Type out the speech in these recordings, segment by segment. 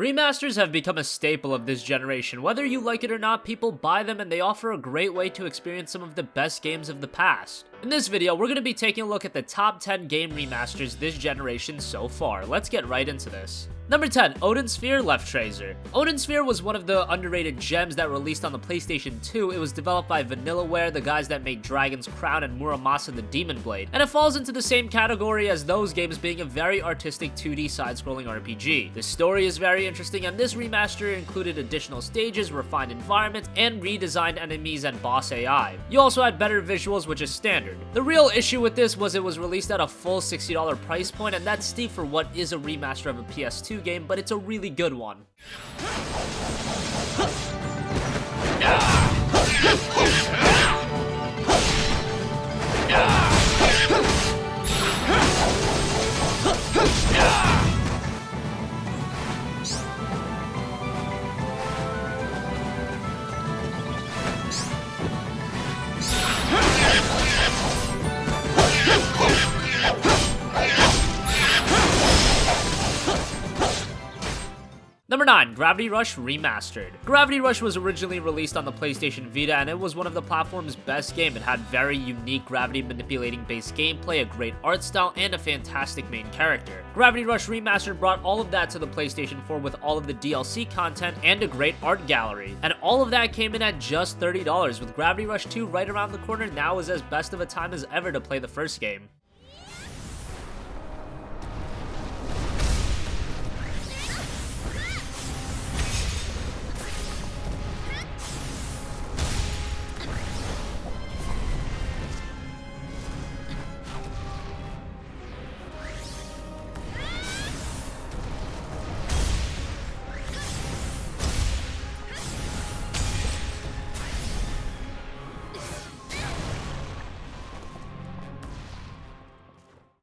Remasters have become a staple of this generation. Whether you like it or not, people buy them and they offer a great way to experience some of the best games of the past. In this video, we're going to be taking a look at the top 10 game remasters this generation so far. Let's get right into this. Number 10, Odin Sphere, Leifthrasir. Odin Sphere was one of the underrated gems that released on the PlayStation 2. It was developed by Vanillaware, the guys that made Dragon's Crown and Muramasa the Demon Blade, and it falls into the same category as those games, being a very artistic 2D side-scrolling RPG. The story is very interesting, and this remaster included additional stages, refined environments, and redesigned enemies and boss AI. You also had better visuals, which is standard. The real issue with this was it was released at a full $60 price point, and that's steep for what is a remaster of a PS2 game, but it's a really good one. Number 9, Gravity Rush Remastered. Gravity Rush was originally released on the PlayStation Vita, and it was one of the platform's best games. It had very unique gravity manipulating based gameplay, a great art style, and a fantastic main character. Gravity Rush Remastered brought all of that to the PlayStation 4 with all of the DLC content and a great art gallery. And all of that came in at just $30, with Gravity Rush 2 right around the corner. Now is as best of a time as ever to play the first game.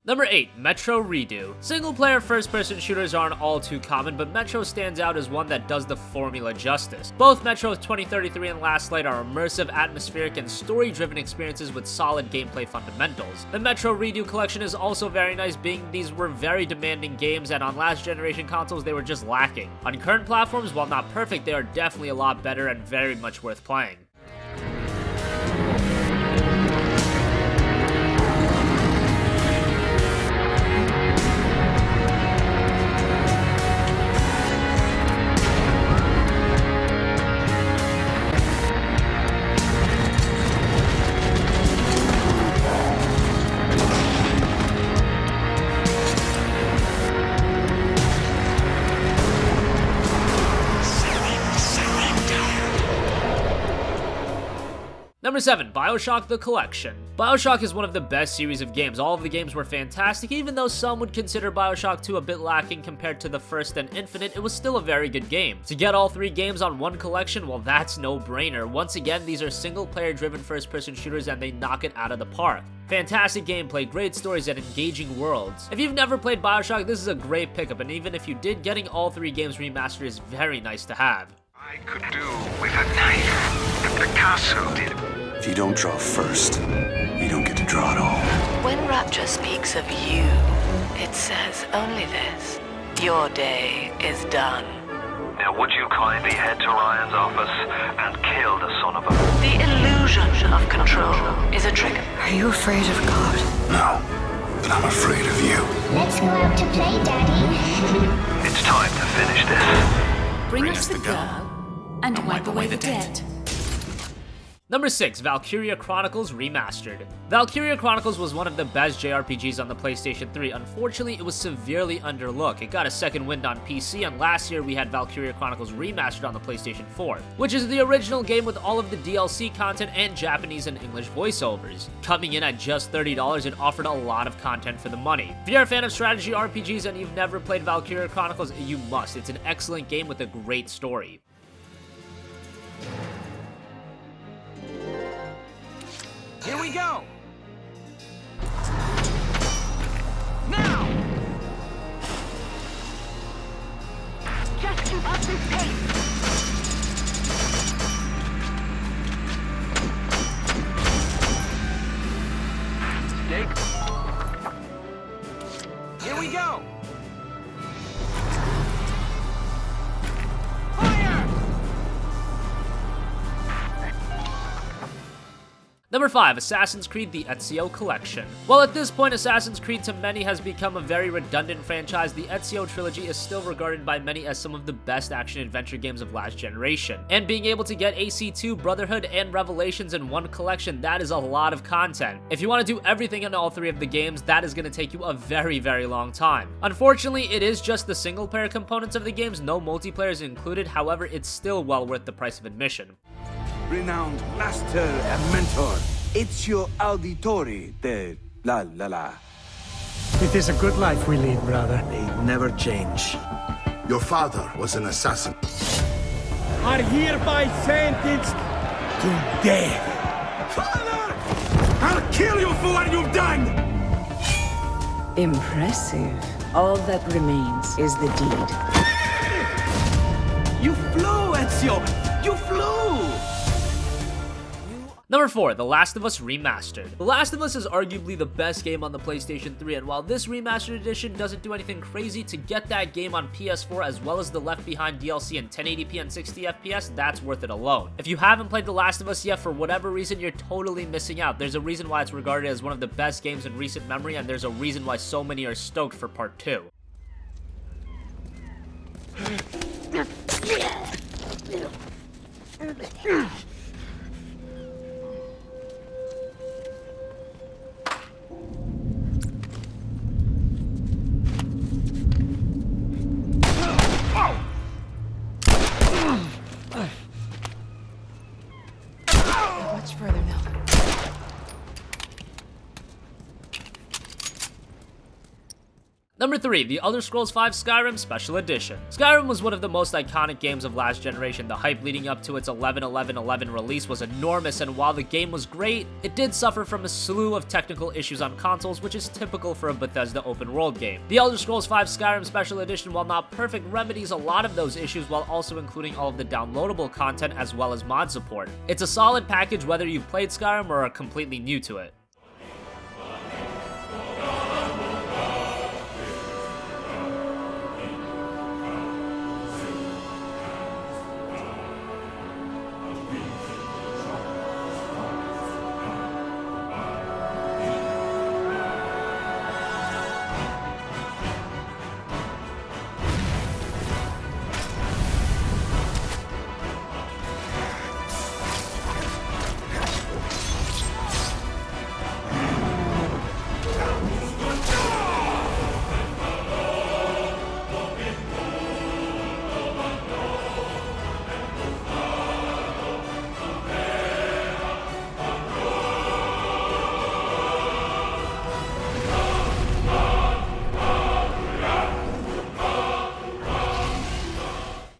Number 8, Metro Redo. Single-player first-person shooters aren't all too common, but Metro stands out as one that does the formula justice. Both Metro 2033 and Last Light are immersive, atmospheric, and story-driven experiences with solid gameplay fundamentals. The Metro Redo collection is also very nice, being these were very demanding games, and on last-generation consoles they were just lacking. On current platforms, while not perfect, they are definitely a lot better and very much worth playing. Number 7, BioShock The Collection. BioShock is one of the best series of games. All of the games were fantastic, even though some would consider BioShock 2 a bit lacking compared to the first and Infinite. It was still a very good game. To get all 3 games on one collection, well, that's no brainer. Once again, these are single-player driven first-person shooters and they knock it out of the park. Fantastic gameplay, great stories, and engaging worlds. If you've never played BioShock, this is a great pickup, and even if you did, getting all 3 games remastered is very nice to have. I could do with a knife that Picasso did. If you don't draw first, you don't get to draw at all. When Rapture speaks of you, it says only this: your day is done. Now would you kindly head to Ryan's office and kill the son of a... The illusion of control is a trick. Are you afraid of God? No, but I'm afraid of you. Let's go out to play, Daddy. It's time to finish this. Bring us the girl and wipe away the dead. Number 6, Valkyria Chronicles Remastered. Valkyria Chronicles was one of the best JRPGs on the PlayStation 3. Unfortunately, it was severely underlooked. It got a second wind on PC, and last year we had Valkyria Chronicles Remastered on the PlayStation 4, which is the original game with all of the DLC content and Japanese and English voiceovers. Coming in at just $30, it offered a lot of content for the money. If you're a fan of strategy RPGs and you've never played Valkyria Chronicles, you must. It's an excellent game with a great story. Here we go! Now! Just keep up this pace! Stake. Here we go! Number 5, Assassin's Creed The Ezio Collection. While at this point Assassin's Creed to many has become a very redundant franchise, the Ezio trilogy is still regarded by many as some of the best action-adventure games of last generation. And being able to get AC2, Brotherhood, and Revelations in one collection, that is a lot of content. If you want to do everything in all 3 of the games, that is going to take you a very, very long time. Unfortunately, it is just the single-player components of the games, no multiplayer is included, however, it's still well worth the price of admission. Renowned master and mentor, Ezio Auditore de la la la. It is a good life we lead, brother. They never change. Your father was an assassin. Are hereby sentenced to death. Father! I'll kill you for what you've done! Impressive. All that remains is the deed. You flew, Ezio! You flew! Number 4, The Last of Us Remastered. The Last of Us is arguably the best game on the PlayStation 3, and while this remastered edition doesn't do anything crazy, to get that game on PS4 as well as the Left Behind DLC in 1080p and 60 FPS, that's worth it alone. If you haven't played The Last of Us yet, for whatever reason, you're totally missing out. There's a reason why it's regarded as one of the best games in recent memory, and there's a reason why so many are stoked for Part 2. Much further now. Number 3, The Elder Scrolls V Skyrim Special Edition. Skyrim was one of the most iconic games of last generation. The hype leading up to its 11/11/11 release was enormous, and while the game was great, it did suffer from a slew of technical issues on consoles, which is typical for a Bethesda open world game. The Elder Scrolls V Skyrim Special Edition, while not perfect, remedies a lot of those issues while also including all of the downloadable content as well as mod support. It's a solid package whether you've played Skyrim or are completely new to it.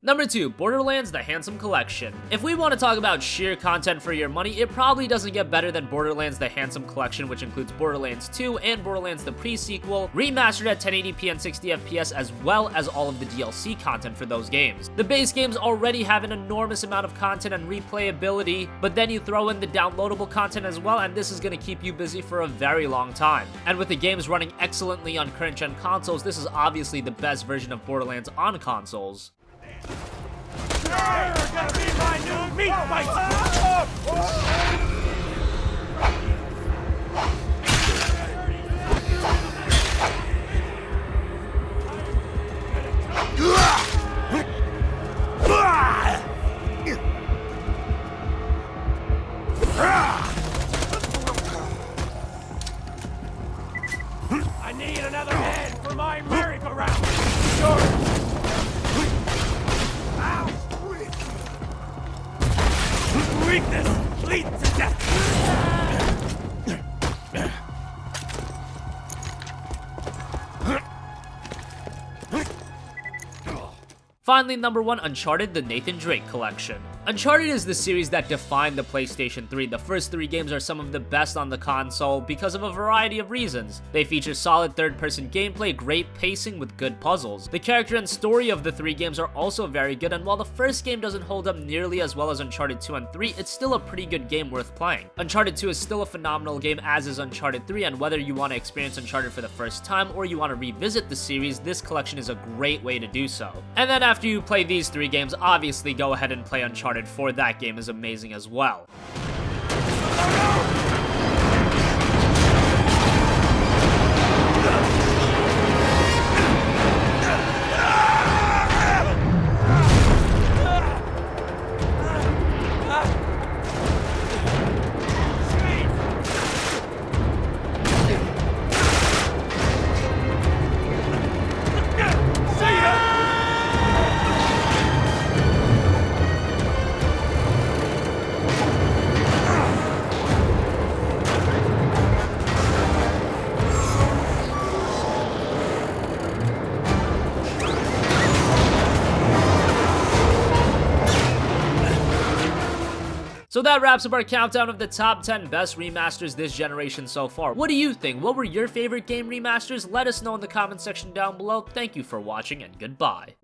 Number 2, Borderlands The Handsome Collection. If we want to talk about sheer content for your money, it probably doesn't get better than Borderlands The Handsome Collection, which includes Borderlands 2 and Borderlands the pre-sequel, remastered at 1080p and 60 FPS, as well as all of the DLC content for those games. The base games already have an enormous amount of content and replayability, but then you throw in the downloadable content as well, and this is going to keep you busy for a very long time. And with the games running excellently on current-gen consoles, this is obviously the best version of Borderlands on consoles. You're gonna be my new meat fight! I need another head for my merry-go-round! Sure! Weakness leads to death! Finally, number 1, Uncharted The Nathan Drake Collection. Uncharted is the series that defined the PlayStation 3. The first 3 games are some of the best on the console because of a variety of reasons. They feature solid third-person gameplay, great pacing with good puzzles. The character and story of the 3 games are also very good, and while the first game doesn't hold up nearly as well as Uncharted 2 and 3, it's still a pretty good game worth playing. Uncharted 2 is still a phenomenal game, as is Uncharted 3, and whether you want to experience Uncharted for the first time or you want to revisit the series, this collection is a great way to do so. And then after you play these 3 games, obviously go ahead and play Uncharted 4. That game is amazing as well. Oh, no! So that wraps up our countdown of the top 10 best remasters this generation so far. What do you think? What were your favorite game remasters? Let us know in the comment section down below. Thank you for watching and goodbye.